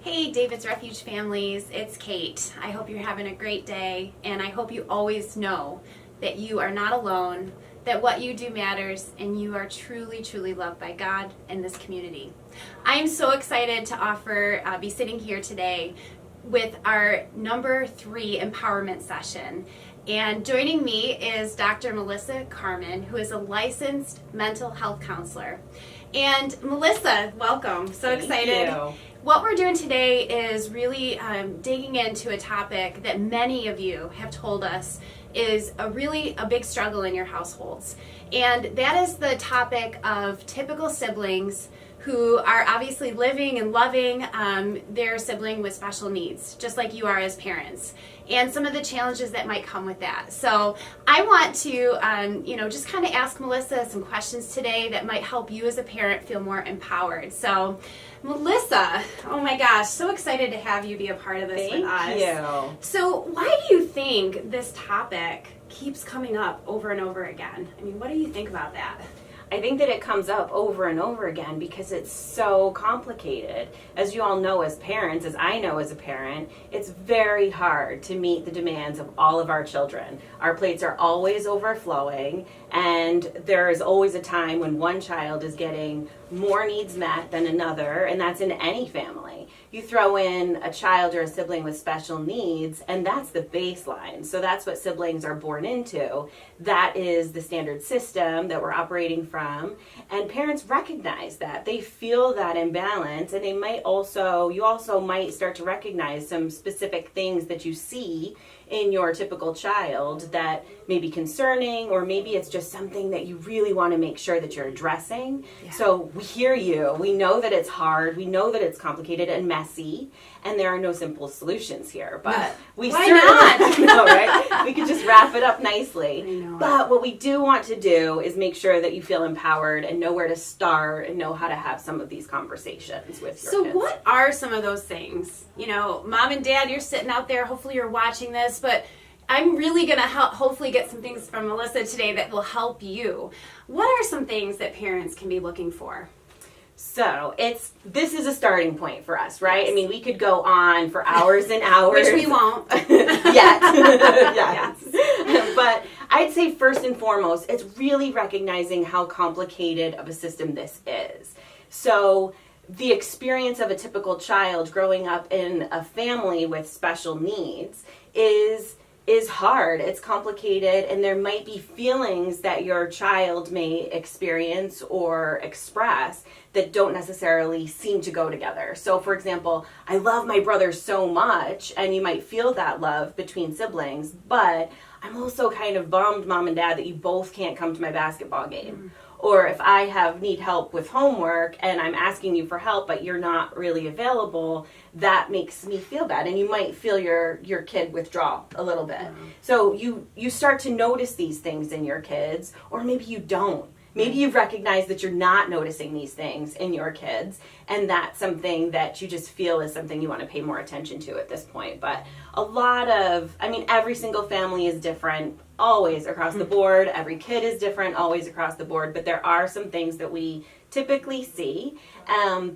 Hey, David's Refuge families, it's Kate. I hope you're having a great day, and I hope you always know that you are not alone, that what you do matters, and you are truly, truly loved by God and this community. I am so excited to be sitting here today with our number 3 empowerment session. And joining me is Dr. Melissa Carman, who is a licensed mental health counselor. And Melissa, welcome. So excited. Thank you. What we're doing today is really digging into a topic that many of you have told us is a big struggle in your households. And that is the topic of typical siblings who are obviously living and loving their sibling with special needs, just like you are as parents, and some of the challenges that might come with that. So I want to, just kind of ask Melissa some questions today that might help you as a parent feel more empowered. So Melissa, oh my gosh, so excited to have you be a part of this with us. Thank you. So why do you think this topic keeps coming up over and over again? I mean, what do you think about that? I think that it comes up over and over again because it's so complicated. As you all know as parents, as I know as a parent, it's very hard to meet the demands of all of our children. Our plates are always overflowing, and there is always a time when one child is getting more needs met than another, and that's in any family. You throw in a child or a sibling with special needs, and that's the baseline. So that's what siblings are born into. That is the standard system that we're operating from. And parents recognize that. They feel that imbalance, and you also might start to recognize some specific things that you see in your typical child that may be concerning, or maybe it's just something that you really want to make sure that you're addressing. Yeah. So we hear you. We know that it's hard. We know that it's complicated and messy, and there are no simple solutions here. But we Why not? know, right? We could just wrap it up nicely. I know. But what we do want to do is make sure that you feel empowered and know where to start and know how to have some of these conversations with your kids. So what are some of those things? You know, mom and dad, you're sitting out there, hopefully you're watching this, but I'm really going to hopefully get some things from Melissa today that will help you. What are some things that parents can be looking for? So this is a starting point for us, right? Yes. I mean, we could go on for hours and hours. Which we won't. Yet. Yes. But I'd say first and foremost, it's really recognizing how complicated of a system this is. So the experience of a typical child growing up in a family with special needs is hard, it's complicated, and there might be feelings that your child may experience or express that don't necessarily seem to go together. So for example, I love my brother so much, and you might feel that love between siblings, but I'm also kind of bummed, mom and dad, that you both can't come to my basketball game. Mm-hmm. Or if I need help with homework and I'm asking you for help, but you're not really available, that makes me feel bad. And you might feel your kid withdraw a little bit. Mm-hmm. So you start to notice these things in your kids, or maybe you don't. Maybe you recognize that you're not noticing these things in your kids, and that's something that you just feel is something you want to pay more attention to at this point. But every single family is different, always across the board. Every kid is different, always across the board. But there are some things that we typically see,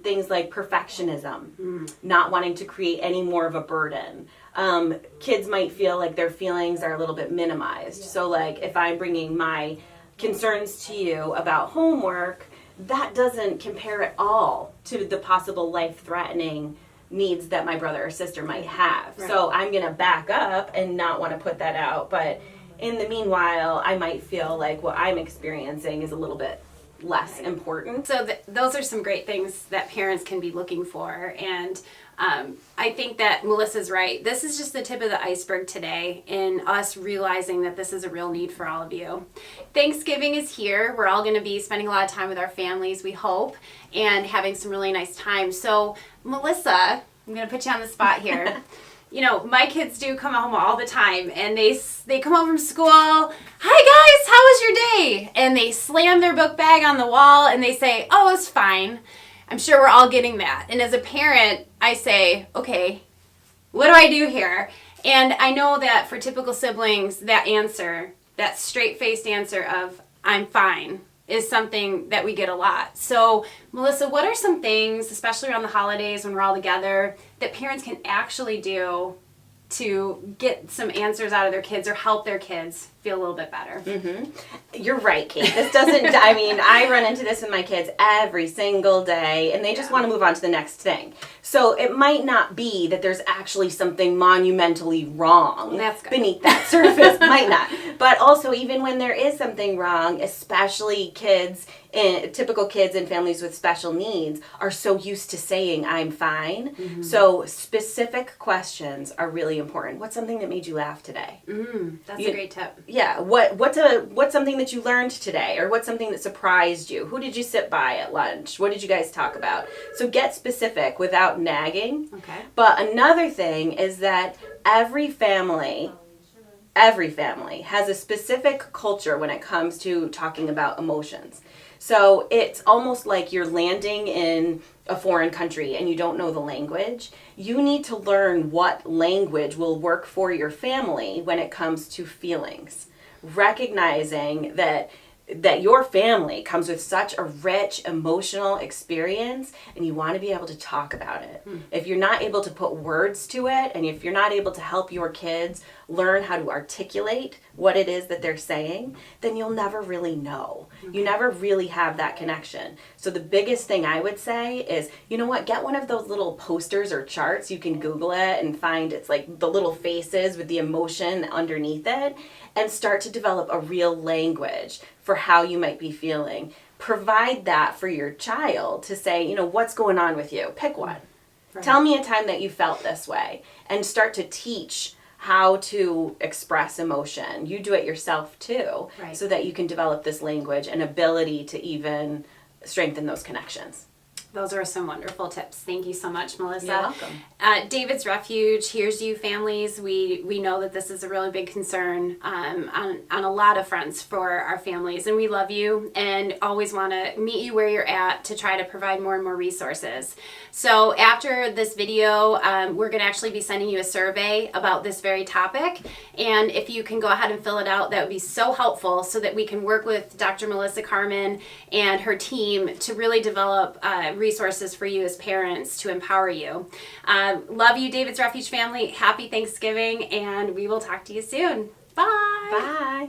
things like perfectionism, not wanting to create any more of a burden. Kids might feel like their feelings are a little bit minimized. Yeah. So like if I'm bringing my concerns to you about homework, that doesn't compare at all to the possible life-threatening needs that my brother or sister might have. Right. So I'm going to back up and not want to put that out. But in the meanwhile, I might feel like what I'm experiencing is a little bit less important. So those are some great things that parents can be looking for. And I think that Melissa's right. This is just the tip of the iceberg today in us realizing that this is a real need for all of you. Thanksgiving is here. We're all going to be spending a lot of time with our families, we hope, and having some really nice time. So Melissa, I'm going to put you on the spot here. You know, my kids do come home all the time, and they come home from school, "Hi guys, how was your day?" And they slam their book bag on the wall and they say, "Oh, it's fine." I'm sure we're all getting that. And as a parent, I say, okay, what do I do here? And I know that for typical siblings, that answer, that straight-faced answer of, "I'm fine," is something that we get a lot. So, Melissa, what are some things, especially around the holidays when we're all together, that parents can actually do to get some answers out of their kids or help their kids feel a little bit better? Mm-hmm. You're right, Kate. This doesn't, I mean, I run into this with my kids every single day, and they just want to move on to the next thing. So it might not be that there's actually something monumentally wrong beneath that surface. Might not. But also, even when there is something wrong, especially typical kids and families with special needs are so used to saying, I'm fine. Mm-hmm. So specific questions are really important. What's something that made you laugh today? That's a great tip. Yeah, what's something that you learned today, or what's something that surprised you? Who did you sit by at lunch? What did you guys talk about? So get specific without nagging. Okay. But another thing is that every family has a specific culture when it comes to talking about emotions. So it's almost like you're landing in a foreign country and you don't know the language. You need to learn what language will work for your family when it comes to feelings. Recognizing that your family comes with such a rich emotional experience, and you want to be able to talk about it. If you're not able to put words to it, and if you're not able to help your kids learn how to articulate what it is that they're saying, then you'll never really know. You never really have that connection. So the biggest thing I would say is, you know what, get one of those little posters or charts. You can Google it and find it's like the little faces with the emotion underneath it, and start to develop a real language for how you might be feeling. Provide that for your child to say, you know, what's going on with you? Pick one. Right. Tell me a time that you felt this way, and start to teach how to express emotion. You do it yourself too, right, so that you can develop this language and ability to even strengthen those connections. Those are some wonderful tips. Thank you so much, Melissa. You're welcome. David's Refuge, here's to you families. We know that this is a really big concern on a lot of fronts for our families, and we love you and always want to meet you where you're at to try to provide more and more resources. So after this video, we're going to actually be sending you a survey about this very topic, and if you can go ahead and fill it out, that would be so helpful so that we can work with Dr. Melissa Carman and her team to really develop resources for you as parents to empower you. Love you, David's Refuge family. Happy Thanksgiving, and we will talk to you soon. Bye. Bye.